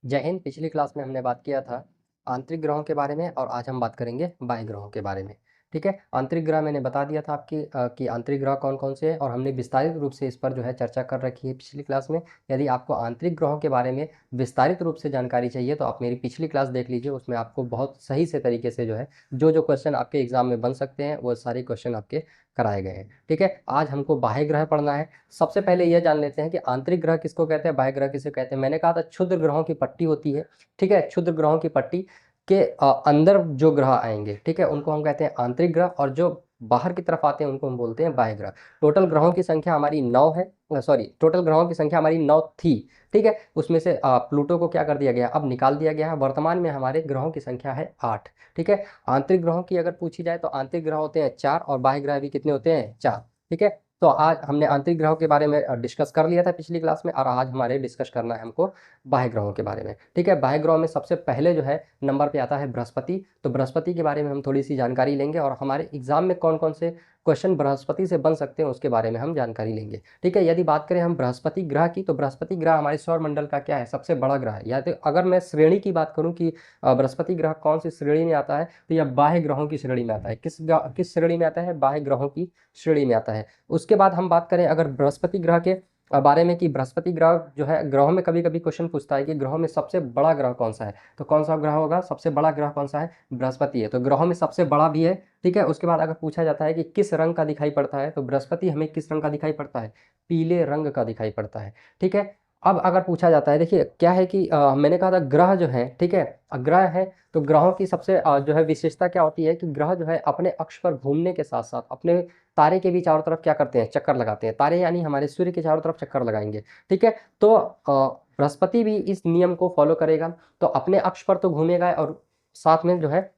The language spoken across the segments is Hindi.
जय हिंद। पिछली क्लास में हमने बात किया था आंतरिक ग्रहों के बारे में और आज हम बात करेंगे बाह्य ग्रहों के बारे में। ठीक है, आंतरिक ग्रह मैंने बता दिया था कि आंतरिक ग्रह कौन कौन से हैं और हमने विस्तारित रूप से इस पर जो है चर्चा कर रखी है पिछली क्लास में। यदि आपको आंतरिक ग्रहों के बारे में विस्तारित रूप से जानकारी चाहिए तो आप मेरी पिछली क्लास देख लीजिए, उसमें आपको बहुत सही से तरीके से जो है जो क्वेश्चन आपके एग्जाम में बन सकते हैं वो सारे क्वेश्चन आपके कराए गए हैं। ठीक है, आज हमको बाह्य ग्रह पढ़ना है। सबसे पहले यह जान लेते हैं कि आंतरिक ग्रह किसको कहते हैं, बाह्य ग्रह किसे कहते हैं। मैंने कहा था क्षुद्र ग्रहों की पट्टी होती है। ठीक है, क्षुद्र ग्रहों की पट्टी के अंदर जो ग्रह आएंगे, ठीक है, उनको हम कहते हैं आंतरिक ग्रह, और जो बाहर की तरफ आते हैं उनको हम बोलते हैं बाह्य ग्रह। टोटल ग्रहों की संख्या हमारी 9 है, सॉरी, टोटल ग्रहों की संख्या हमारी 9 थी। ठीक है, उसमें से प्लूटो को क्या कर दिया गया, अब निकाल दिया गया है। वर्तमान में हमारे ग्रहों की संख्या है 8। ठीक है, आंतरिक ग्रहों की अगर पूछी जाए तो आंतरिक ग्रह होते हैं 4 और बाह्य ग्रह भी कितने होते हैं, 4। ठीक है, तो आज हमने आंतरिक ग्रहों के बारे में डिस्कस कर लिया था पिछली क्लास में, और आज हमारे डिस्कस करना है हमको बाह्य ग्रहों के बारे में। ठीक है, बाह्य ग्रहों में सबसे पहले जो है नंबर पे आता है बृहस्पति। तो बृहस्पति के बारे में हम थोड़ी सी जानकारी लेंगे और हमारे एग्जाम में कौन कौन से क्वेश्चन बृहस्पति से बन सकते हैं उसके बारे में हम जानकारी लेंगे। ठीक है, यदि बात करें हम बृहस्पति ग्रह की, तो बृहस्पति ग्रह हमारे सौर मंडल का क्या है, सबसे बड़ा ग्रह है। या तो अगर मैं श्रेणी की बात करूं कि बृहस्पति ग्रह कौन सी श्रेणी में आता है, तो यह बाह्य ग्रहों की श्रेणी में आता है। किस श्रेणी में आता है, बाह्य ग्रहों की श्रेणी में आता है। उसके बाद हम बात करें अगर बृहस्पति ग्रह के बारे में कि बृहस्पति ग्रह जो है, ग्रहों में कभी कभी क्वेश्चन पूछता है कि ग्रहों में सबसे बड़ा ग्रह कौन सा है, तो कौन सा ग्रह होगा, सबसे बड़ा ग्रह कौन सा है, बृहस्पति है। तो ग्रहों में सबसे बड़ा भी है। ठीक है, उसके बाद अगर पूछा जाता है कि किस रंग का दिखाई पड़ता है, तो बृहस्पति हमें किस रंग का दिखाई पड़ता है, पीले रंग का दिखाई पड़ता है। ठीक है, अब अगर पूछा जाता है, देखिए क्या है कि मैंने कहा था ग्रह जो है, ठीक है, ग्रह है, तो ग्रहों की सबसे जो है विशेषता क्या होती है कि ग्रह जो है अपने अक्ष पर घूमने के साथ साथ अपने तारे के भी चारों तरफ क्या करते हैं, चक्कर लगाते हैं। तारे यानी हमारे सूर्य के चारों तरफ चक्कर लगाएंगे। ठीक है, तो बृहस्पति भी इस नियम को फॉलो करेगा, तो अपने अक्ष पर तो घूमेगा और साथ में जो है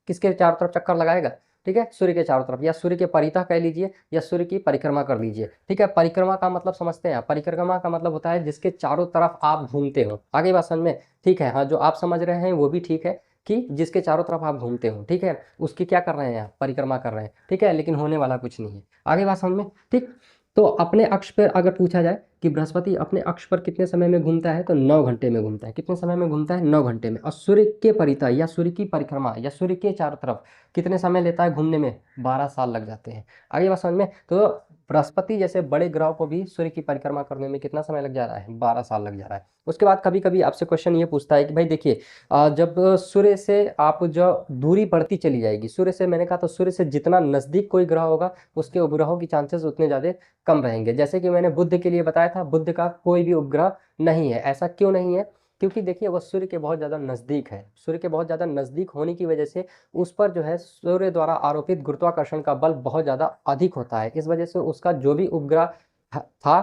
किसके चारों तरफ चक्कर लगाएगा, ठीक है, सूर्य के चारों तरफ, या सूर्य के परितः कह लीजिए या सूर्य की परिक्रमा कर लीजिए। ठीक है, परिक्रमा का मतलब समझते हैं आप, परिक्रमा का मतलब होता है जिसके चारों तरफ आप घूमते हो। आगे बात समझ में, ठीक है, हाँ, जो आप समझ रहे हैं वो भी ठीक है कि जिसके चारों तरफ आप घूमते हो, ठीक है, उसकी क्या कर रहे हैं आप, परिक्रमा कर रहे हैं। ठीक है, लेकिन होने वाला कुछ नहीं है। आगे बात समझ में, ठीक। तो अपने अक्ष पर अगर पूछा जाए कि बृहस्पति अपने अक्ष पर कितने समय में घूमता है, तो 9 घंटे में घूमता है। कितने समय में घूमता है, 9 घंटे में। और सूर्य के परितः या सूर्य की परिक्रमा या सूर्य के चारों तरफ कितने समय लेता है घूमने में, 12 साल लग जाते हैं। आगे बात समझ में, तो बृहस्पति जैसे बड़े ग्रह को भी सूर्य की परिक्रमा करने में कितना समय लग जा रहा है, 12 साल लग जा रहा है। उसके बाद कभी कभी आपसे क्वेश्चन ये पूछता है कि भाई देखिए, जब सूर्य से आप जो दूरी बढ़ती चली जाएगी, सूर्य से, मैंने कहा तो सूर्य से जितना नजदीक कोई ग्रह होगा उसके उपग्रहों की चांसेस उतने ज़्यादा कम रहेंगे। जैसे कि मैंने बुध के लिए बताया था, बुध का कोई भी उपग्रह नहीं है। ऐसा क्यों नहीं है, क्योंकि देखिए वह सूर्य के बहुत ज़्यादा नज़दीक है। सूर्य के बहुत ज़्यादा नज़दीक होने की वजह से उस पर जो है सूर्य द्वारा आरोपित गुरुत्वाकर्षण का बल बहुत ज़्यादा अधिक होता है। इस वजह से उसका जो भी उपग्रह था,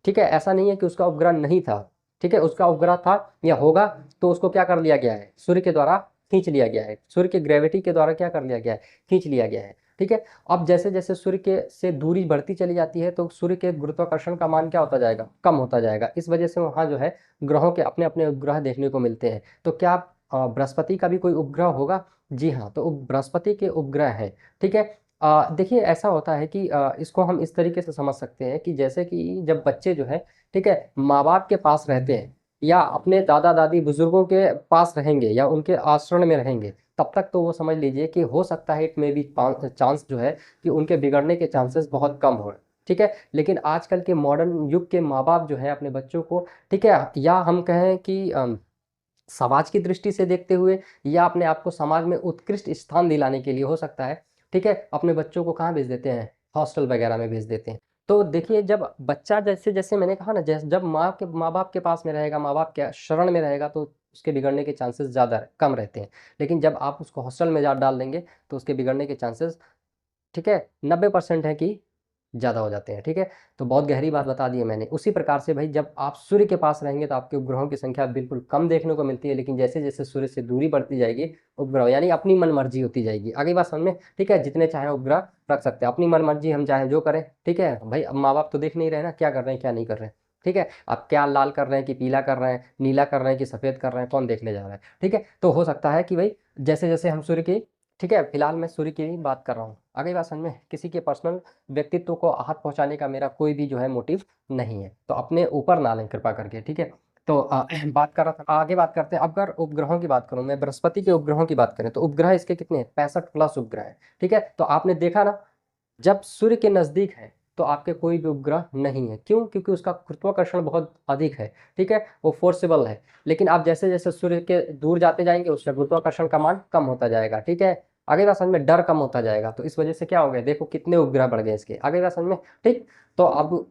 ठीक है, ऐसा नहीं है कि उसका उपग्रह नहीं था। ठीक है, उसका उपग्रह था या होगा, तो उसको क्या कर लिया गया है, सूर्य के द्वारा खींच लिया गया है। सूर्य के ग्रेविटी के द्वारा क्या कर लिया गया है, खींच लिया गया है। ठीक है, अब जैसे जैसे सूर्य के से दूरी बढ़ती चली जाती है तो सूर्य के गुरुत्वाकर्षण का मान क्या होता जाएगा, कम होता जाएगा। इस वजह से वहाँ जो है ग्रहों के अपने अपने उपग्रह देखने को मिलते हैं। तो क्या बृहस्पति का भी कोई उपग्रह होगा, जी हाँ, तो बृहस्पति के उपग्रह है। ठीक है, देखिए ऐसा होता है कि इसको हम इस तरीके से समझ सकते हैं कि जैसे कि जब बच्चे जो है, ठीक है, माँ बाप के पास रहते हैं या अपने दादा दादी बुजुर्गों के पास रहेंगे या उनके आश्रय में रहेंगे, तब तक तो वो समझ लीजिए कि हो सकता है, इट में भी चांस जो है कि उनके बिगड़ने के चांसेस बहुत कम हो। ठीक है, लेकिन आजकल के मॉडर्न युग के माँ बाप जो है अपने बच्चों को, ठीक है, या हम कहें कि समाज की दृष्टि से देखते हुए या अपने आप को समाज में उत्कृष्ट स्थान दिलाने के लिए हो सकता है, ठीक है, अपने बच्चों को कहाँ भेज देते हैं, हॉस्टल वगैरह में भेज देते हैं। तो देखिए जब बच्चा, जैसे जैसे मैंने कहा ना, जैसे जब माँ बाप के पास में रहेगा, माँ बाप के शरण में रहेगा, तो उसके बिगड़ने के चांसेस ज़्यादा कम रहते हैं। लेकिन जब आप उसको हॉस्टल में जा डाल देंगे तो उसके बिगड़ने के चांसेस, ठीक है, 90% है कि ज़्यादा हो जाते हैं। ठीक है, तो बहुत गहरी बात बता दी है मैंने। उसी प्रकार से भाई जब आप सूर्य के पास रहेंगे तो आपके उपग्रहों की संख्या बिल्कुल कम देखने को मिलती है, लेकिन जैसे जैसे सूर्य से दूरी बढ़ती जाएगी, उपग्रह यानी अपनी मन मर्जी होती जाएगी। आगे बात समझ में, ठीक है, जितने चाहे उपग्रह रख सकते हैं, अपनी मन मर्जी, हम चाहे जो करें। ठीक है भाई, अब माँ बाप तो देख नहीं रहे ना क्या कर रहे हैं क्या नहीं कर रहे हैं। ठीक है, आप क्या लाल कर रहे हैं कि पीला कर रहे हैं, नीला कर रहे हैं कि सफ़ेद कर रहे हैं, कौन देखने जा रहा है। ठीक है, तो हो सकता है कि भाई जैसे जैसे हम सूर्य की, ठीक है, फिलहाल मैं सूर्य की ही बात कर रहा हूँ। आगे बात समझ में, किसी के पर्सनल व्यक्तित्व को आहत पहुंचाने का मेरा कोई भी जो है मोटिव नहीं है, तो अपने ऊपर ना लें कृपा करके। ठीक है, तो बात कर रहा था, आगे बात करते हैं। अगर उपग्रहों की बात करूं मैं, बृहस्पति के उपग्रहों की बात करें तो उपग्रह इसके कितने हैं, 65 प्लस उपग्रह है। ठीक है, तो आपने देखा ना, जब सूर्य के नजदीक है तो आपके कोई भी उपग्रह नहीं है। क्यों? क्योंकि उसका गुरुत्वाकर्षण बहुत अधिक है। ठीक है, वो फोर्सेबल है। लेकिन आप जैसे जैसे सूर्य के दूर जाते जाएंगे उसका गुरुत्वाकर्षण का मान कम होता जाएगा। ठीक है, आगे बात समझ में, डर कम होता जाएगा। तो इस वजह से क्या हो गया, देखो कितने उपग्रह बढ़ गए इसके, आगे बात समझ में। ठीक, तो अब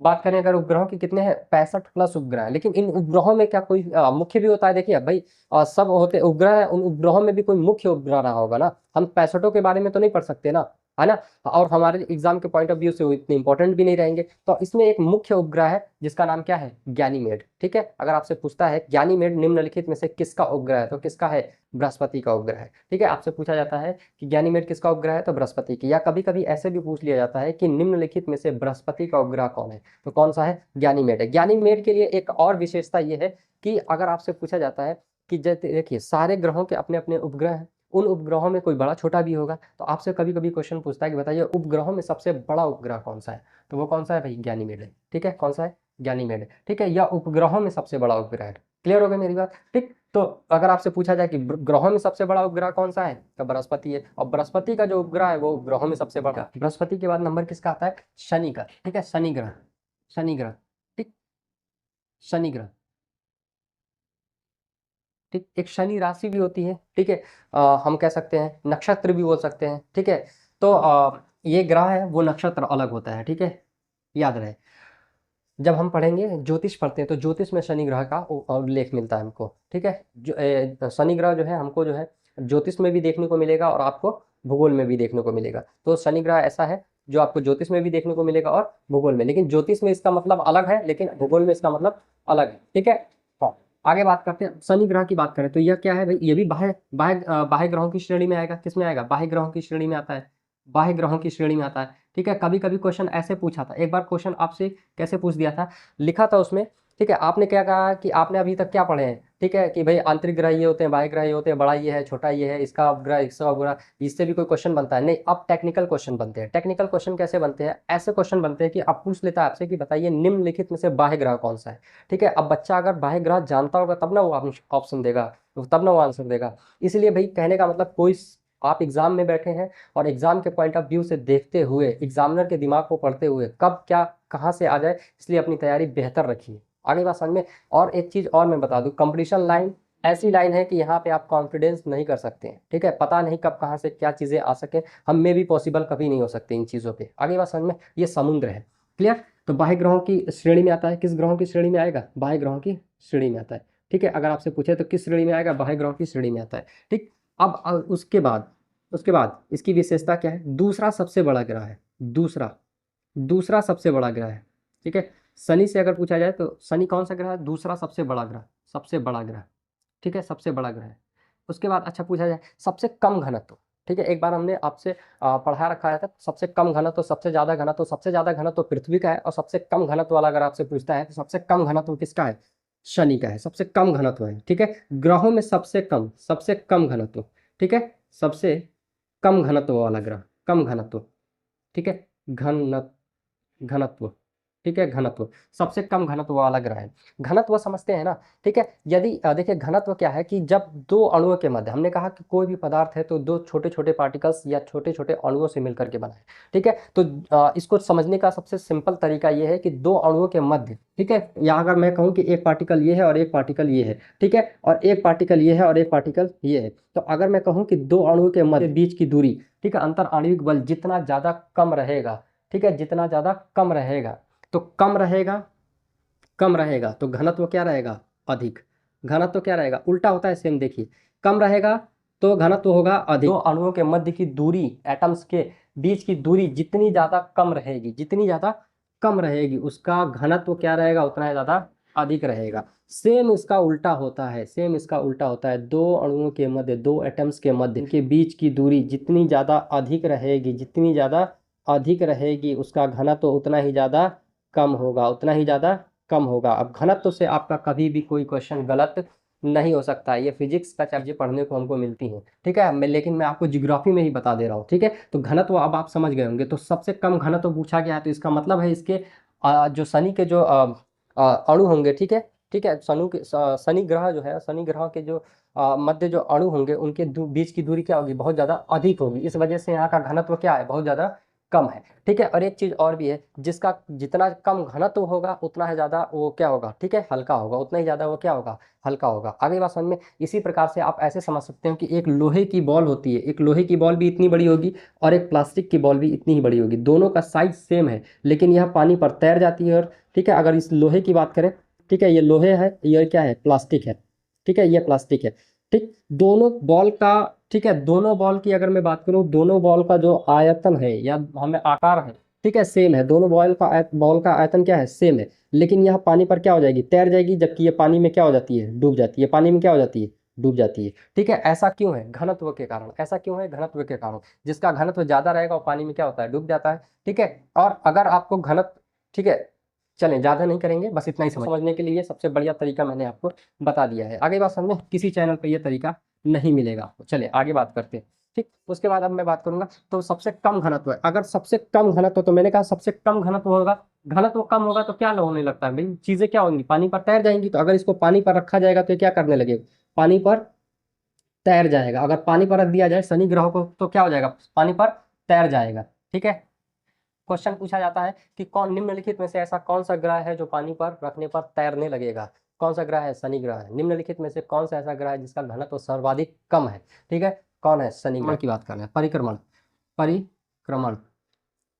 बात करें अगर उपग्रहों के कितने हैं, 65 प्लस उपग्रह हैं। लेकिन इन उपग्रहों में क्या कोई मुख्य भी होता है? देखिए भाई, सब होते उपग्रह हैं, उन उपग्रहों में भी कोई मुख्य उपग्रह रहा होगा ना। हम 65 के बारे में तो नहीं पढ़ सकते ना, है ना। और हमारे एग्जाम के पॉइंट ऑफ व्यू से वो इतने इंपॉर्टेंट भी नहीं रहेंगे। तो इसमें एक मुख्य उपग्रह है जिसका नाम क्या है, गैनीमेड। ठीक है, अगर आपसे पूछता है गैनीमेड निम्नलिखित में से किसका उपग्रह है, तो किसका है, बृहस्पति का उपग्रह है। ठीक है, आपसे पूछा जाता है कि गैनीमेड किसका उपग्रह है, तो बृहस्पति की। या कभी कभी ऐसे भी पूछ लिया जाता है कि निम्नलिखित में से बृहस्पति का उपग्रह कौन है, तो कौन सा है, गैनीमेड है। गैनीमेड के लिए एक और विशेषता ये है कि अगर आपसे पूछा जाता है कि जैसे देखिए सारे ग्रहों के अपने अपने उपग्रह हैं, उन उपग्रहों में कोई बड़ा छोटा भी होगा। तो आपसे कभी कभी क्वेश्चन पूछता है कि बताइए उपग्रहों में सबसे बड़ा उपग्रह कौन सा है, तो वो कौन सा है भाई, गैनीमेड है। ठीक है, कौन सा है, गैनीमेड है। ठीक है, या उपग्रहों में सबसे बड़ा उपग्रह है। क्लियर हो गया मेरी बात। ठीक, तो अगर आपसे पूछा जाए कि ग्रहों में सबसे बड़ा उपग्रह कौन सा है, तो बृहस्पति है। और बृहस्पति का जो उपग्रह है वो ग्रहों में सबसे बड़ा, बृहस्पति के बाद नंबर किसका आता है, शनि का। ठीक है, शनि ग्रह, शनि ग्रह। ठीक, शनि ग्रह। ठीक, एक शनि राशि भी होती है। ठीक है, हम कह सकते हैं नक्षत्र भी बोल सकते हैं। ठीक है, तो ये ग्रह है वो नक्षत्र अलग होता है। ठीक है, याद रहे, जब हम पढ़ेंगे ज्योतिष पढ़ते हैं तो ज्योतिष में शनि ग्रह का उल्लेख मिलता है हमको। ठीक है, शनि ग्रह जो है हमको जो है ज्योतिष में भी देखने को मिलेगा और आपको भूगोल में भी देखने को मिलेगा। तो शनि ग्रह ऐसा है जो आपको ज्योतिष में भी देखने को मिलेगा और भूगोल में, लेकिन ज्योतिष में इसका मतलब अलग है, लेकिन भूगोल में इसका मतलब अलग है। ठीक है, हाँ, आगे बात करते हैं। शनि ग्रह की बात करें तो यह क्या है भाई, ये भी बाह्य बाह्य बाह्य ग्रहों की श्रेणी में आएगा। किस में आएगा, बाह्य ग्रहों की श्रेणी में आता है, बाह्य ग्रहों की श्रेणी में आता है। ठीक है, कभी कभी क्वेश्चन ऐसे पूछा था, एक बार क्वेश्चन आपसे कैसे पूछ दिया था, लिखा था उसमें। ठीक है, आपने क्या कहा कि आपने अभी तक क्या पढ़े हैं, ठीक है, कि भाई आंतरिक ग्रह ये होते हैं, बाह्य ग्रह ये होते हैं, बड़ा ये है, छोटा ये है, इसका उपग्रह, इसका उपग्रह, इससे भी कोई क्वेश्चन बनता है नहीं। अब टेक्निकल क्वेश्चन बनते हैं। टेक्निकल क्वेश्चन कैसे बनते हैं, ऐसे क्वेश्चन बनते हैं कि अब पूछ लेता है आपसे कि बताइए निम्नलिखित में से बाह्य ग्रह कौन सा है। ठीक है, अब बच्चा अगर बाह्य ग्रह जानता होगा तब ना वो ऑप्शन देगा, तब ना वो आंसर देगा। इसलिए भाई कहने का मतलब, कोई आप एग्जाम में बैठे हैं और एग्जाम के पॉइंट ऑफ व्यू से देखते हुए, एग्जामिनर के दिमाग को पढ़ते हुए, कब क्या कहाँ से आ जाए, इसलिए अपनी तैयारी बेहतर रखिए। आगे बात समझ में। और एक चीज़ और मैं बता दूं, कंपटीशन लाइन ऐसी लाइन है कि यहाँ पे आप कॉन्फिडेंस नहीं कर सकते हैं। ठीक है, पता नहीं कब कहाँ से क्या चीज़ें आ सके, हम में भी पॉसिबल कभी नहीं हो सकते इन चीज़ों पे। आगे बात समझ में, ये समुद्र है। क्लियर, तो बाह्य ग्रहों की श्रेणी में आता है, किस ग्रहों की श्रेणी में आएगा, बाह्य ग्रहों की श्रेणी में आता है। ठीक है, अगर आपसे पूछे तो किस श्रेणी में आएगा, बाह्य ग्रहों की श्रेणी में आता है। ठीक, अब उसके बाद इसकी विशेषता क्या है, दूसरा सबसे बड़ा ग्रह है, दूसरा दूसरा सबसे बड़ा ग्रह है। ठीक है, शनि से अगर पूछा जाए तो शनि कौन सा ग्रह है, दूसरा सबसे बड़ा ग्रह, सबसे बड़ा ग्रह। ठीक है, सबसे बड़ा ग्रह है। उसके बाद अच्छा पूछा जाए सबसे कम घनत्व। ठीक है, एक बार हमने आपसे पढ़ा रखा था, सबसे कम घनत्व, सबसे ज्यादा घनत्व। सबसे ज्यादा घनत्व पृथ्वी का है, और सबसे कम घनत्व वाला अगर आपसे पूछता है तो सबसे कम घनत्व किसका है, शनि का है, सबसे कम घनत्व है। ठीक है, ग्रहों में सबसे कम घनत्व। ठीक है, सबसे कम घनत्व वाला ग्रह, कम घनत्व। ठीक है, घनत्व। ठीक है, घनत्व, सबसे कम घनत्व वाला ग्रह है। घनत्व समझते हैं ना। ठीक है, यदि देखिए घनत्व क्या है कि जब दो अणुओं के मध्य, हमने कहा कि कोई भी पदार्थ है तो दो छोटे छोटे पार्टिकल्स या छोटे छोटे अणुओं से मिलकर के बना है। ठीक है, तो इसको समझने का सबसे सिंपल तरीका ये है कि दो अणुओं के मध्य, ठीक है, या अगर मैं कहूँ कि एक पार्टिकल ये है और एक पार्टिकल ये है, ठीक है, और एक पार्टिकल ये है और एक पार्टिकल ये है, तो अगर मैं कहूँ कि दो अणुओं के मध्य बीच की दूरी, ठीक है, अंतर आणविक बल जितना ज़्यादा कम रहेगा, ठीक है, जितना ज़्यादा कम रहेगा, तो कम रहेगा तो घनत्व क्या रहेगा, अधिक। घनत्व क्या रहेगा, उल्टा होता है सेम। देखिए, कम रहेगा तो घनत्व होगा अधिक। दो अणुओं के मध्य की दूरी, एटम्स के बीच की दूरी जितनी ज़्यादा कम रहेगी, जितनी ज़्यादा कम रहेगी, उसका घनत्व क्या रहेगा, उतना ज़्यादा अधिक रहेगा। सेम इसका उल्टा होता है, सेम इसका उल्टा होता है। दो अणुओं के मध्य, दो एटम्स के मध्य के बीच की दूरी जितनी ज़्यादा अधिक रहेगी, जितनी ज़्यादा अधिक रहेगी, उसका घनत्व उतना ही ज़्यादा कम होगा, उतना ही ज़्यादा कम होगा। अब घनत्व से आपका कभी भी कोई क्वेश्चन गलत नहीं हो सकता है। ये फिजिक्स का चीजें पढ़ने को हमको मिलती हैं। ठीक है, लेकिन मैं आपको जियोग्राफी में ही बता दे रहा हूँ। ठीक है, तो घनत्व अब आप समझ गए होंगे। तो सबसे कम घनत्व पूछा गया है, तो इसका मतलब है इसके जो शनि के जो अणु होंगे, ठीक है, ठीक है। शनि ग्रह जो है, शनि ग्रह के जो मध्य जो अणु होंगे उनके बीच की दूरी क्या होगी, बहुत ज़्यादा अधिक होगी। इस वजह से यहाँ का घनत्व क्या है, बहुत ज़्यादा कम है। ठीक है। और एक चीज़ और भी है, जिसका जितना कम घनत्व होगा उतना ही ज़्यादा वो क्या होगा, ठीक है, हल्का होगा, उतना ही ज़्यादा वो क्या होगा, हल्का होगा। आगे बात समझ में। इसी प्रकार से आप ऐसे समझ सकते हो कि एक लोहे की बॉल होती है, एक लोहे की बॉल भी इतनी बड़ी होगी और एक प्लास्टिक की बॉल भी इतनी ही बड़ी होगी, दोनों का साइज सेम है, लेकिन यह पानी पर तैर जाती है। और ठीक है, अगर इस लोहे की बात करें, ठीक है, ये लोहे है, ये क्या है, प्लास्टिक है। ठीक है, ये प्लास्टिक है। ठीक, दोनों बॉल का, ठीक है, दोनों बॉल की अगर मैं बात करूं, दोनों बॉल का जो आयतन है या हमें आकार है, ठीक है, सेम है। दोनों बॉल का आयतन क्या है, सेम है। लेकिन यह पानी पर क्या हो जाएगी, तैर जाएगी, जबकि ये पानी में क्या हो जाती है, डूब जाती है। पानी में क्या हो जाती है, डूब जाती है। ठीक है। ऐसा क्यों है, घनत्व के कारण। ऐसा क्यों है, घनत्व के कारण। जिसका घनत्व ज्यादा रहेगा वो पानी में क्या होता है, डूब जाता है। ठीक है। और अगर आपको घनत्व, ठीक है, चलें ज़्यादा नहीं करेंगे, बस इतना ही समझने के लिए सबसे बढ़िया तरीका मैंने आपको बता दिया है। आगे बात समझ में, किसी चैनल पे ये तरीका नहीं मिलेगा आपको। चलिए आगे बात करते हैं। ठीक, उसके बाद अब मैं बात करूंगा तो सबसे कम घनत्व है। अगर सबसे कम घनत्व, तो मैंने कहा सबसे कम घनत्व होगा, घनत्व कम होगा तो क्या होने लगता है भाई, चीज़ें क्या होंगी, पानी पर तैर जाएंगी। तो अगर इसको पानी पर रखा जाएगा तो ये क्या करने लगेगा, पानी पर तैर जाएगा। अगर पानी पर रख दिया जाए शनि ग्रह को तो क्या हो जाएगा, पानी पर तैर जाएगा। ठीक है। क्वेश्चन पूछा जाता है कि कौन निम्नलिखित में से ऐसा कौन सा ग्रह है जो पानी पर रखने पर तैरने लगेगा। कौन सा ग्रह है, शनि ग्रह है। निम्नलिखित में से कौन सा ऐसा ग्रह है जिसका घनत्व सर्वाधिक कम है। ठीक है, कौन है, शनि ग्रह की बात कर रहे हैं। परिक्रमण, परिक्रमण,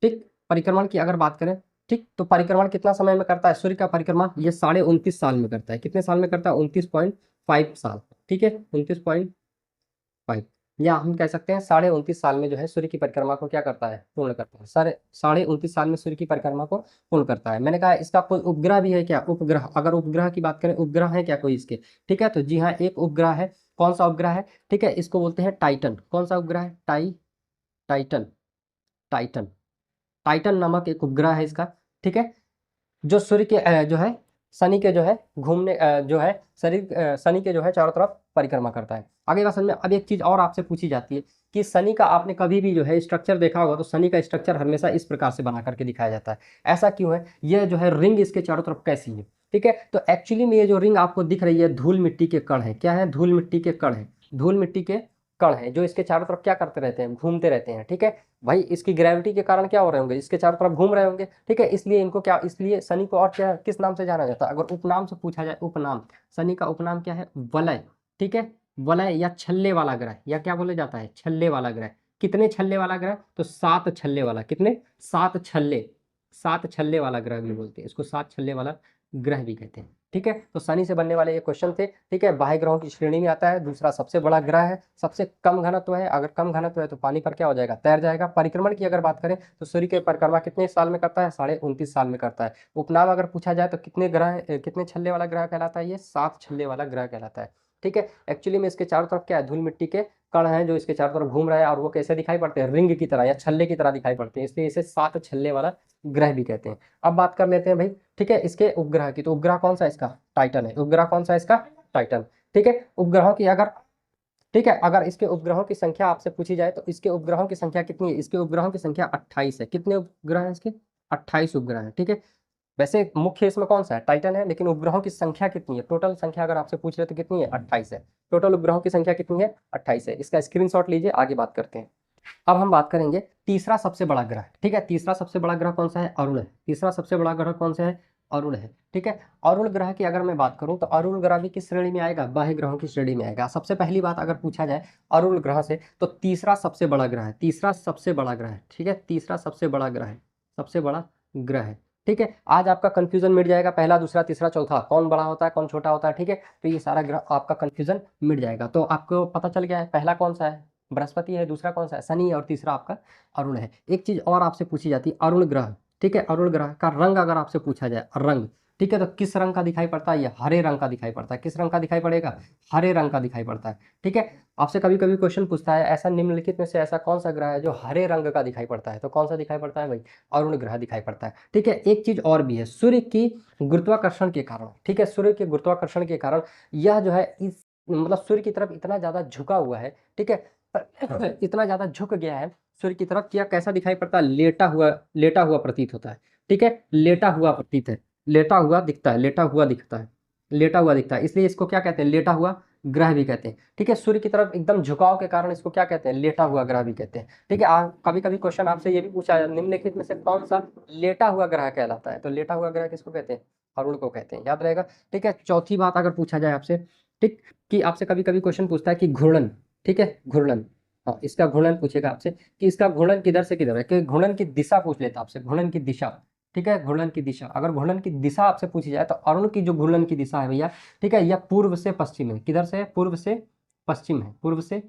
ठीक, परिक्रमण की अगर बात करें, ठीक, तो परिक्रमण कितना समय में करता है, सूर्य का परिक्रमण ये 29.5 साल में करता है। कितने साल में करता है, 29.5 साल। ठीक है, 29.5, या हम कह सकते हैं 29.5 साल में जो है सूर्य की परिक्रमा को क्या करता है, पूर्ण करता है। 29.5 साल में सूर्य की परिक्रमा को पूर्ण करता है। मैंने कहा इसका कोई उपग्रह भी है क्या, उपग्रह, अगर उपग्रह की बात करें, उपग्रह है क्या कोई इसके। ठीक है, तो जी हाँ, एक उपग्रह है। कौन सा उपग्रह है, ठीक है, इसको बोलते हैं टाइटन। कौन सा उपग्रह है, टाइटन, टाइटन, टाइटन नामक एक उपग्रह है इसका। ठीक है, जो सूर्य के जो है, शनि के जो है घूमने जो है शनि के जो है चारों तरफ परिक्रमा करता है। आगे बात समझ में। अब एक चीज और आपसे पूछी जाती है कि शनि का आपने कभी भी जो है स्ट्रक्चर देखा होगा, तो शनि का स्ट्रक्चर हमेशा इस प्रकार से बना करके दिखाया जाता है। ऐसा क्यों है, यह जो है रिंग इसके चारों तरफ कैसी है। ठीक है, तो एक्चुअली में ये जो रिंग आपको दिख रही है, धूल मिट्टी के कण है। क्या है, धूल मिट्टी के कण है, धूल मिट्टी के कण है, जो इसके चारों तरफ क्या करते रहते हैं, घूमते रहते हैं। ठीक है भाई, इसकी ग्रेविटी के कारण क्या हो रहे होंगे, इसके चारों तरफ घूम रहे होंगे। ठीक है, इसलिए इनको क्या, इसलिए शनि को और क्या, किस नाम से जाना जाता है, अगर उपनाम से पूछा जाए, उपनाम, शनि का उपनाम क्या है, वलय। ठीक है, वलय या छल्ले वाला ग्रह, या क्या बोले जाता है, छल्ले वाला ग्रह। कितने छल्ले वाला ग्रह, तो 7 छल्ले वाला, कितने, 7 छल्ले, 7 छल्ले वाला ग्रह भी बोलते हैं इसको, 7 छल्ले वाला ग्रह भी कहते हैं। ठीक है, तो शनि से बनने वाले ये क्वेश्चन थे। ठीक है, बाह्य ग्रहों की श्रेणी में आता है। दूसरा सबसे बड़ा ग्रह है, सबसे कम घनत्व है। अगर कम घनत्व है तो पानी पर क्या हो जाएगा, तैर जाएगा। परिक्रमण की अगर बात करें तो सूर्य के परिक्रमा कितने साल में करता है, 29.5 साल में करता है। उपनाम अगर पूछा जाए तो कितने ग्रह, कितने छल्ले वाला ग्रह कहलाता है, ये 7 छल्ले वाला ग्रह कहलाता है। ठीक है, एक्चुअली में इसके चारों तरफ क्या है, धूल मिट्टी के कण हैं जो इसके चारों तरफ घूम रहे हैं, और वो कैसे दिखाई पड़ते हैं, रिंग की तरह या छल्ले की तरह दिखाई पड़ते हैं, इसलिए इसे 7 छल्ले वाला ग्रह भी कहते हैं। अब बात कर लेते हैं भाई, ठीक है, इसके उपग्रह की। तो उपग्रह कौन सा है इसका, टाइटन है। उपग्रह कौन सा है इसका, टाइटन। ठीक है, उपग्रहों की अगर, ठीक है, अगर इसके उपग्रहों की संख्या आपसे पूछी जाए तो इसके उपग्रहों की संख्या कितनी है, इसके उपग्रहों की संख्या 28 है। कितने उपग्रह हैं इसके, 28 उपग्रह हैं। ठीक है, वैसे मुख्य इसमें कौन सा है, टाइटन है, लेकिन उपग्रहों की संख्या कितनी है, टोटल संख्या अगर आपसे पूछ रहे तो कितनी है, 28 है। टोटल उपग्रहों की संख्या कितनी है, 28 है। इसका स्क्रीनशॉट लीजिए, आगे बात करते हैं। अब हम बात करेंगे तीसरा सबसे बड़ा ग्रह। ठीक है, तीसरा सबसे बड़ा ग्रह कौन सा है, अरुण है। तीसरा सबसे बड़ा ग्रह कौन सा है, अरुण है। ठीक है, अरुण ग्रह की अगर मैं बात करूं तो अरुण ग्रह भी किस श्रेणी में आएगा, बाह्य ग्रहों की श्रेणी में आएगा। सबसे पहली बात अगर पूछा जाए अरुण ग्रह से, तो तीसरा सबसे बड़ा ग्रह है, तीसरा सबसे बड़ा ग्रह है। ठीक है, तीसरा सबसे बड़ा ग्रह है, सबसे बड़ा ग्रह है। ठीक है, आज आपका कंफ्यूजन मिट जाएगा, पहला दूसरा तीसरा चौथा कौन बड़ा होता है कौन छोटा होता है। ठीक है, तो ये सारा ग्रह आपका कंफ्यूजन मिट जाएगा। तो आपको पता चल गया है पहला कौन सा है, बृहस्पति है, दूसरा कौन सा है, शनि है, और तीसरा आपका अरुण है। एक चीज और आपसे पूछी जाती है, अरुण ग्रह, ठीक है, अरुण ग्रह का रंग अगर आपसे पूछा जाए, रंग, ठीक है, तो किस रंग का दिखाई पड़ता है, ये हरे रंग का दिखाई पड़ता है। किस रंग का दिखाई पड़ेगा, हरे रंग का दिखाई पड़ता है। ठीक है, आपसे कभी कभी क्वेश्चन पूछता है ऐसा निम्नलिखित में से ऐसा कौन सा ग्रह है जो हरे रंग का दिखाई पड़ता है, तो कौन सा दिखाई पड़ता है भाई, अरुण ग्रह दिखाई पड़ता है। ठीक है, एक चीज और भी है, सूर्य की गुरुत्वाकर्षण के कारण, ठीक है, सूर्य के गुरुत्वाकर्षण के कारण यह जो है इस, मतलब सूर्य की तरफ इतना ज्यादा झुका हुआ है। ठीक है, इतना ज्यादा झुक गया है सूर्य की तरफ, क्या कैसा दिखाई पड़ता है, लेटा हुआ प्रतीत होता है। ठीक है, लेटा हुआ प्रतीत है, लेटा हुआ दिखता है, लेटा हुआ दिखता है। लेटा हुआ दिखता है, इसलिए इसको क्या कहते हैं, लेटा हुआ ग्रह भी कहते हैं। ठीक है, सूर्य की तरफ एकदम झुकाव के कारण इसको क्या कहते हैं, लेटा हुआ ग्रह भी कहते हैं। ठीक है, कभी कभी क्वेश्चन आपसे ये भी पूछा है, निम्नलिखित में से कौन सा लेटा हुआ ग्रह कहलाता है, तो लेटा हुआ ग्रह किसको कहते हैं, अरुण को कहते हैं, याद रहेगा। ठीक है, चौथी बात अगर पूछा जाए आपसे, ठीक, कि आपसे कभी कभी क्वेश्चन पूछता है कि घूर्णन, ठीक है, घूर्णन, हाँ, इसका घूर्णन पूछेगा आपसे कि इसका घूर्णन किधर से किधर है, कि घूर्णन की दिशा पूछ लेता आपसे, घूर्णन की दिशा। ठीक है, घूर्णन की दिशा, अगर घूर्णन की दिशा आपसे पूछी जाए तो अरुण की जो घूर्णन की दिशा है भैया, ठीक है, यह पूर्व से पश्चिम है, किधर से है, पूर्व से पश्चिम है, पूर्व से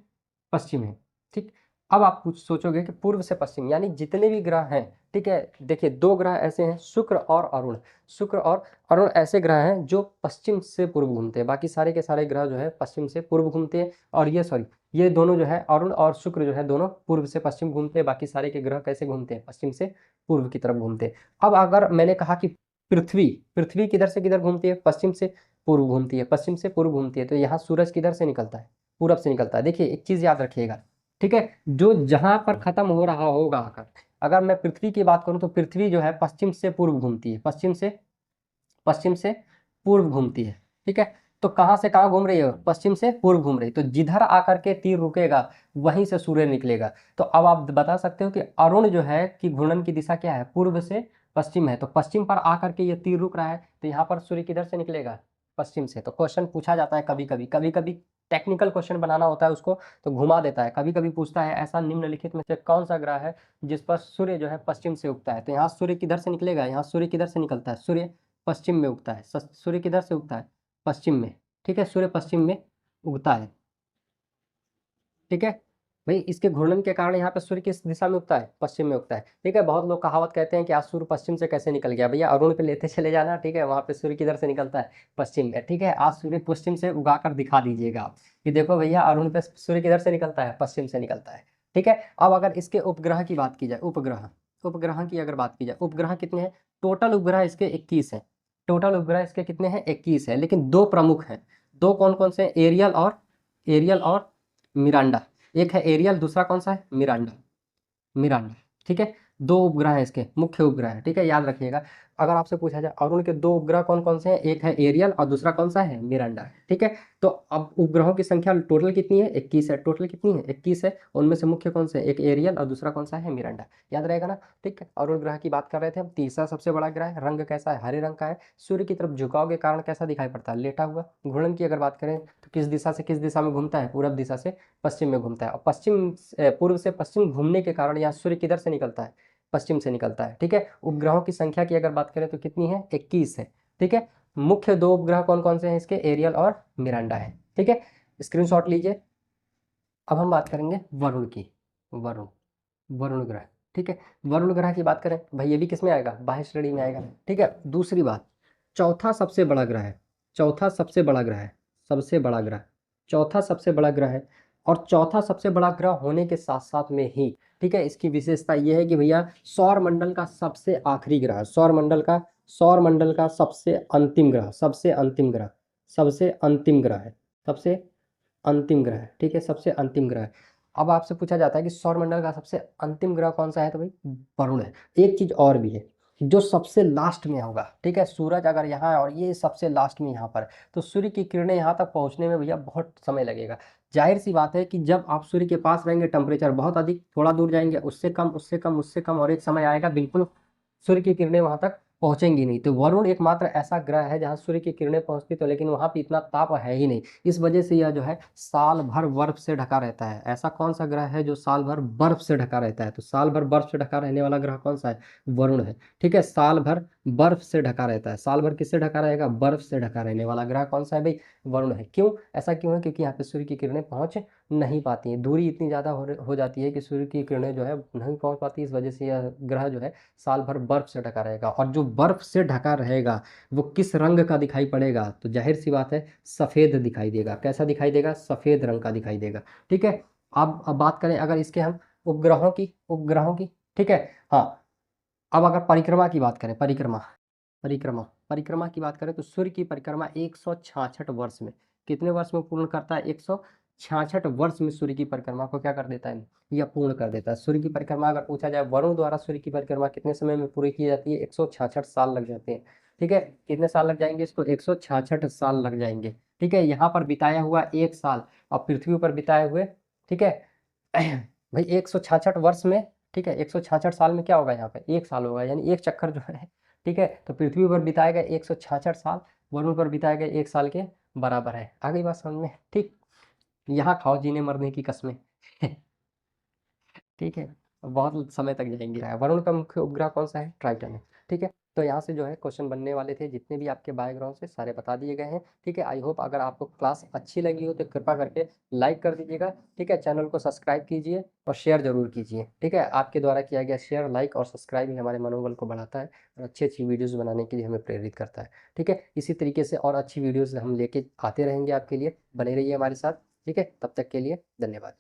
पश्चिम है। ठीक, अब आप कुछ सोचोगे कि पूर्व से पश्चिम यानी जितने भी ग्रह हैं, ठीक है, देखिए दो ग्रह ऐसे हैं, शुक्र और अरुण, शुक्र और अरुण ऐसे ग्रह हैं जो पश्चिम से पूर्व घूमते हैं, बाकी सारे के सारे ग्रह जो है पश्चिम से पूर्व घूमते हैं, और ये सॉरी, ये दोनों जो है अरुण और शुक्र जो है दोनों पूर्व से पश्चिम घूमते हैं, बाकी सारे के ग्रह कैसे घूमते हैं, पश्चिम से पूर्व की तरफ घूमते हैं। अब अगर मैंने कहा कि पृथ्वी, पृथ्वी किधर से किधर घूमती है, पश्चिम से पूर्व घूमती है, पश्चिम से पूर्व घूमती है, तो यहाँ सूरज किधर से निकलता है, पूरब से निकलता है। देखिए एक चीज याद रखिएगा, ठीक है, जो जहां पर खत्म हो रहा होगा आकर, अगर मैं पृथ्वी की बात करूं तो पृथ्वी जो है पश्चिम से पूर्व घूमती है, पश्चिम से पूर्व घूमती है। ठीक है, तो कहां से कहां घूम रही है, पश्चिम से पूर्व घूम रही, तो जिधर आकर के तीर रुकेगा वहीं से सूर्य निकलेगा। तो अब आप बता सकते हो कि अरुण जो है कि घूर्णन की दिशा क्या है, पूर्व से पश्चिम है, तो पश्चिम पर आकर के ये तीर रुक रहा है, तो यहाँ पर सूर्य किधर से निकलेगा, पश्चिम से। तो क्वेश्चन पूछा जाता है कभी कभी टेक्निकल क्वेश्चन बनाना होता है उसको, तो घुमा देता है, कभी कभी पूछता है ऐसा निम्नलिखित में से कौन सा ग्रह है जिस पर सूर्य जो है पश्चिम से उगता है, तो यहाँ सूर्य किधर से निकलेगा, यहाँ सूर्य किधर से निकलता है, सूर्य पश्चिम में उगता है, सूर्य किधर से उगता है, पश्चिम में। ठीक है, सूर्य पश्चिम में उगता है। ठीक है भाई, इसके घूर्णन के कारण यहाँ पे सूर्य किस दिशा में उगता है, पश्चिम में उगता है। ठीक है, बहुत लोग कहावत कहते हैं कि आज सूर्य पश्चिम से कैसे निकल गया, भैया अरुण पे लेते चले जाना, ठीक है, वहां पे सूर्य किधर से निकलता है, पश्चिम में। ठीक है, आज सूर्य पश्चिम से उगा कर दिखा दीजिएगा आप कि देखो भैया अरुण पे सूर्य किधर से निकलता है, पश्चिम से निकलता है। ठीक है, अब अगर इसके उपग्रह की बात की जाए, उपग्रह, उपग्रह की अगर बात की जाए, उपग्रह कितने हैं, टोटल उपग्रह इसके 21 है, टोटल उपग्रह इसके कितने हैं, 21 है, लेकिन दो प्रमुख हैं। दो कौन कौन से, एरियल और मिरांडा। एक है एरियल, दूसरा कौन सा है, मिरांडा, मिरांडा। ठीक है, दो उपग्रह हैं इसके, मुख्य उपग्रह है। ठीक है, याद रखिएगा। अगर आपसे पूछा जाए अरुण के दो उपग्रह कौन कौन से हैं, एक है एरियल और दूसरा कौन सा है, मिरांडा। ठीक है, तो अब उपग्रहों की संख्या टोटल कितनी है, 21 है, टोटल कितनी है, 21 है, उनमें से मुख्य कौन से, एक एरियल और दूसरा कौन सा है, मिरांडा। याद रहेगा ना। ठीक है, अरुण ग्रह की बात कर रहे थे हम। तीसरा सबसे बड़ा ग्रह है, रंग कैसा है, हरे रंग का है, सूर्य की तरफ झुकाव के कारण कैसा दिखाई पड़ता है, लेटा हुआ। घूर्णन की अगर बात करें तो किस दिशा से किस दिशा में घूमता है, पूरब दिशा से पश्चिम में घूमता है, और पूर्व से पश्चिम घूमने के कारण यहाँ सूर्य किधर से निकलता है, पश्चिम से निकलता है। ठीक है, उपग्रहों की संख्या की अगर बात करें तो कितनी है, 21 है। ठीक है, मुख्य दो उपग्रह कौन कौन से हैं इसके, एरियल और मिरांडा है। ठीक है, स्क्रीनशॉट लीजिए। अब हम बात करेंगे वरुण की, वरुण, वरुण ग्रह। ठीक है, वरुण ग्रह की बात करें भाई, ये भी किस में आएगा, बाह्य श्रेणी में आएगा। ठीक है, दूसरी बात, चौथा सबसे बड़ा ग्रह है, चौथा सबसे बड़ा ग्रह है, सबसे बड़ा ग्रह, चौथा सबसे बड़ा ग्रह है। और चौथा सबसे बड़ा ग्रह होने के साथ साथ में ही, ठीक है, इसकी विशेषता ये है कि भैया सौर मंडल का सबसे आखिरी ग्रह, सौर मंडल का सबसे अंतिम ग्रह, सबसे अंतिम ग्रह, सबसे अंतिम ग्रह है, सबसे अंतिम ग्रह है। ठीक है, सबसे अंतिम ग्रह है। अब आपसे पूछा जाता है कि सौरमंडल का सबसे अंतिम ग्रह कौन सा है, तो भाई वरुण है। एक चीज और भी है, जो सबसे लास्ट में होगा। ठीक है, सूरज अगर यहाँ है और ये सबसे लास्ट में यहाँ पर है, तो सूर्य की किरणें यहाँ तक पहुँचने में भैया बहुत समय लगेगा। जाहिर सी बात है कि जब आप सूर्य के पास रहेंगे टेम्परेचर बहुत अधिक, थोड़ा दूर जाएंगे उससे कम, उससे कम, उससे कम, और एक समय आएगा बिल्कुल सूर्य की किरणें वहां तक पहुंचेंगी नहीं। तो वरुण एकमात्र ऐसा ग्रह है जहां सूर्य की किरणें पहुंचती तो, लेकिन वहां पे इतना ताप है ही नहीं। इस वजह से यह जो है साल भर बर्फ से ढका रहता है। ऐसा कौन सा ग्रह है जो साल भर बर्फ से ढका रहता है, तो साल भर बर्फ से ढका रहने वाला ग्रह कौन सा है, वरुण है। ठीक है, साल भर बर्फ से ढका रहता है, साल भर किससे ढका रहेगा, बर्फ से ढका रहने वाला ग्रह कौन सा है भाई, वरुण है। क्यों, ऐसा क्यों है, क्योंकि यहाँ पे सूर्य की किरणें पहुंच नहीं पाती हैं, दूरी इतनी ज़्यादा हो जाती है कि सूर्य की किरणें जो है नहीं पहुंच पाती। इस वजह से यह ग्रह जो है साल भर बर्फ से ढका रहेगा। और जो बर्फ से ढका रहेगा वो किस रंग का दिखाई पड़ेगा, तो जाहिर सी बात है सफ़ेद दिखाई देगा। कैसा दिखाई देगा, सफ़ेद रंग का दिखाई देगा। ठीक है, अब बात करें अगर इसके हम उपग्रहों की। ठीक है, हाँ, अब अगर परिक्रमा की बात करें, परिक्रमा की बात करें तो सूर्य की परिक्रमा 166 वर्ष में, कितने वर्ष में पूर्ण करता है, 166 वर्ष में सूर्य की परिक्रमा को क्या कर देता है, यह पूर्ण कर देता है। सूर्य की परिक्रमा अगर पूछा जाए वरुण द्वारा सूर्य की परिक्रमा कितने समय में पूरी की जाती है, 166 साल लग जाते हैं। ठीक है, कितने साल लग जाएंगे इसको, 166 साल लग जाएंगे। ठीक है, यहाँ पर बिताया हुआ 1 साल और पृथ्वी पर बिताए हुए, ठीक है भाई 166 वर्ष में, ठीक है 166 साल में क्या होगा, यहाँ पे 1 साल होगा, यानी एक चक्कर जो है, ठीक है। तो पृथ्वी पर बिताए गए 166 साल वरुण पर बिताए गए 1 साल के बराबर है। आ गई बात समझ में, ठीक। यहाँ खाओ जीने मरने की कस्में ठीक है, बहुत समय तक जाएंगे। वरुण का मुख्य उपग्रह कौन सा है, ट्राइटन है। ठीक है, तो यहाँ से जो है क्वेश्चन बनने वाले थे, जितने भी आपके बायोग्राफ से सारे बता दिए गए हैं। ठीक है, आई होप अगर आपको क्लास अच्छी लगी हो तो कृपा करके लाइक कर दीजिएगा। ठीक है, चैनल को सब्सक्राइब कीजिए और शेयर जरूर कीजिए। ठीक है, आपके द्वारा किया गया शेयर, लाइक और सब्सक्राइब ही हमारे मनोबल को बढ़ाता है और अच्छी अच्छी वीडियोज़ बनाने के लिए हमें प्रेरित करता है। ठीक है, इसी तरीके से और अच्छी वीडियोज़ हम लेके आते रहेंगे आपके लिए, बने रहिए हमारे साथ। ठीक है, तब तक के लिए धन्यवाद।